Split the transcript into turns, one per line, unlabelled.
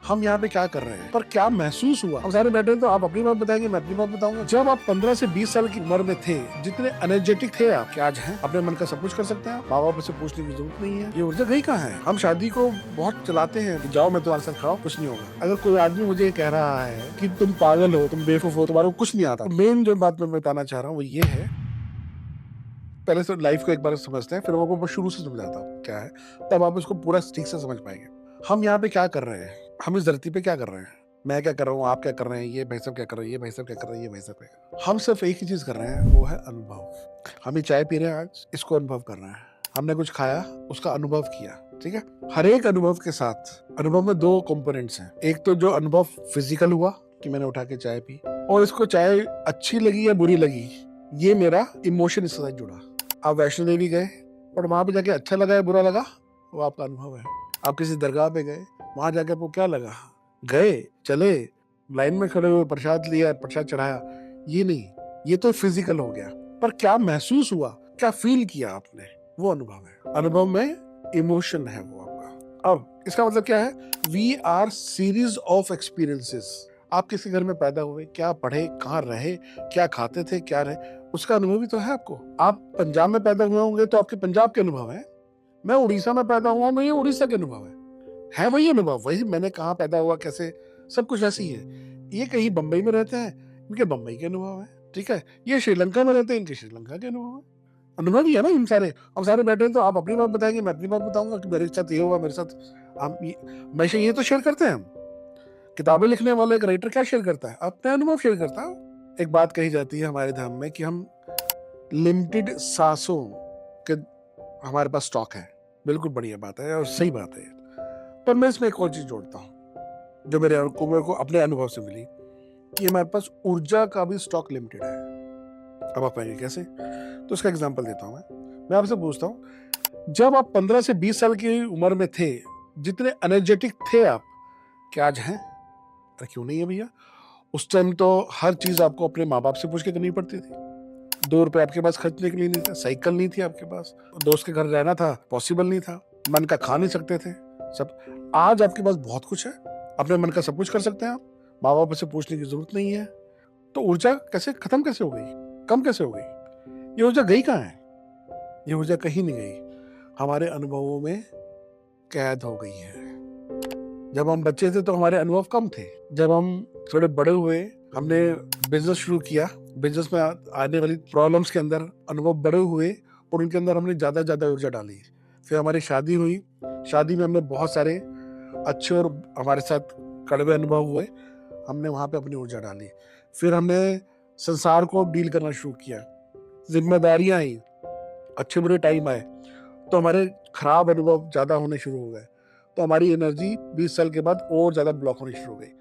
हम यहाँ पे क्या कर रहे हैं, पर क्या महसूस हुआ। हम सारे बैठे हैं, तो आप अपनी बात बताएंगे, मैं अपनी बात बताऊंगा। जब आप 15 से 20 साल की उम्र में थे, जितने एनर्जेटिक थे आप, क्या आज हैं? अपने मन का सब कुछ कर सकते हैं। माँ बाप से पूछने की जरूरत नहीं है। ये ऊर्जा गई कहाँ है? हम शादी को बहुत चलाते हैं कि जाओ मैं तुम्हारे साथ खड़ा हूं, कुछ नहीं होगा। अगर कोई आदमी मुझे कह रहा है कि तुम पागल हो, तुम बेवकूफ हो, तुम्हारे को कुछ नहीं आता, मेन जो बात मैं बताना चाह रहा हूँ वो ये है, पहले से लाइफ को एक बार समझते हैं, फिर वो मैं शुरू से समझाता हूँ क्या है, तब आप उसको पूरा ठीक से समझ पाएंगे। हम यहाँ पे क्या कर रहे हैं, हम इस धरती पे क्या कर रहे हैं, मैं क्या कर रहा हूँ, आप क्या कर रहे हैं, ये भाई साहब क्या कर रहे हैं, ये भाई साहब क्या कर रहे हैं, ये भाई साहब क्या कर रहे हैं। हम सिर्फ एक ही चीज कर रहे हैं, वो है अनुभव। हम ये चाय पी रहे हैं आज, इसको अनुभव कर रहे हैं। हमने कुछ खाया, उसका अनुभव किया, ठीक है। हर एक अनुभव के साथ, अनुभव में दो कंपोनेंट्स हैं। एक तो जो अनुभव फिजिकल हुआ कि मैंने उठा के चाय पी, और इसको चाय अच्छी लगी या बुरी लगी, ये मेरा इमोशन इसके साथ जुड़ा। आप वैष्णो देवी गए और वहां पे जाके अच्छा लगा या बुरा लगा, वो आपका अनुभव है। आप किसी दरगाह पे गए, वहां जाके आपको क्या लगा, गए, चले, लाइन में खड़े हुए, प्रसाद लिया, प्रसाद चढ़ाया, ये नहीं, ये तो फिजिकल हो गया। पर क्या महसूस हुआ, क्या फील किया आपने, वो अनुभव है। अनुभव में इमोशन है वो आपका। अब इसका मतलब क्या है, we are series of experiences. आप किसी घर में पैदा हुए, क्या पढ़े, कहाँ रहे, क्या खाते थे, क्या रहे, उसका अनुभव भी तो है आपको। आप पंजाब में पैदा हुए होंगे तो आपके पंजाब के अनुभव है। मैं उड़ीसा में पैदा हुआ हूँ, ये उड़ीसा के अनुभव है वही अनुभव, वही मैंने कहाँ पैदा हुआ, कैसे, सब कुछ ऐसे ही है। ये कहीं बंबई में रहते हैं, इनके बंबई के अनुभव है, ठीक है। ये श्रीलंका में रहते हैं, इनके श्रीलंका के अनुभव है। अनुभव ही है ना हम सारे। हम सारे बैठे हैं, तो आप अपनी बात बताएंगे, मैं अपनी बात बताऊंगा कि मेरे साथ ये हुआ, मेरे साथ हम हमेशा ये तो शेयर करते हैं। हम किताबें लिखने वाला एक राइटर क्या शेयर करता है, अपने अनुभव शेयर करता है। एक बात कही जाती है हमारे धर्म में कि हम लिमिटेड सांसों के हमारे पास स्टॉक है। बिल्कुल बढ़िया बात है और सही बात है। पर मैं इसमें एक और चीज जोड़ता हूँ जो मेरे को अपने अनुभव से मिली, कि हमारे पास ऊर्जा का भी स्टॉक लिमिटेड है। अब आप पाएंगे कैसे, तो उसका एग्जांपल देता हूँ। मैं आपसे पूछता हूँ, जब आप 15 से 20 साल की उम्र में थे, जितने एनर्जेटिक थे आप, क्या आज हैं? अरे क्यों नहीं है भैया। उस टाइम तो हर चीज आपको अपने माँ बाप से पूछ के करनी पड़ती थी। 2 रुपए आपके पास खर्चने के लिए नहीं था, साइकिल नहीं थी आपके पास, दोस्त के घर रहना था, पॉसिबल नहीं था, मन का खा नहीं सकते थे सब। आज आपके पास बहुत कुछ है, अपने मन का सब कुछ कर सकते हैं आप, माँ बाप से पूछने की जरूरत नहीं है। तो ऊर्जा कैसे खत्म, कैसे हो गई, कम कैसे हो गई? ये ऊर्जा गई कहाँ है? ये ऊर्जा कहीं नहीं गई, हमारे अनुभवों में कैद हो गई है। जब हम बच्चे थे तो हमारे अनुभव कम थे। जब हम थोड़े बड़े हुए, हमने बिजनेस शुरू किया, बिजनेस में आने वाली प्रॉब्लम्स के अंदर अनुभव बड़े हुए और उनके अंदर हमने ज्यादा ऊर्जा डाली। फिर हमारी शादी हुई, शादी में हमने बहुत सारे अच्छे और हमारे साथ कड़वे अनुभव हुए, हमने वहां पे अपनी ऊर्जा डाली। फिर हमने संसार को डील करना शुरू किया, जिम्मेदारियां आई, अच्छे बुरे टाइम आए, तो हमारे खराब अनुभव ज्यादा होने शुरू हो गए, तो हमारी एनर्जी 20 साल के बाद और ज्यादा ब्लॉक होनी शुरू हो गई।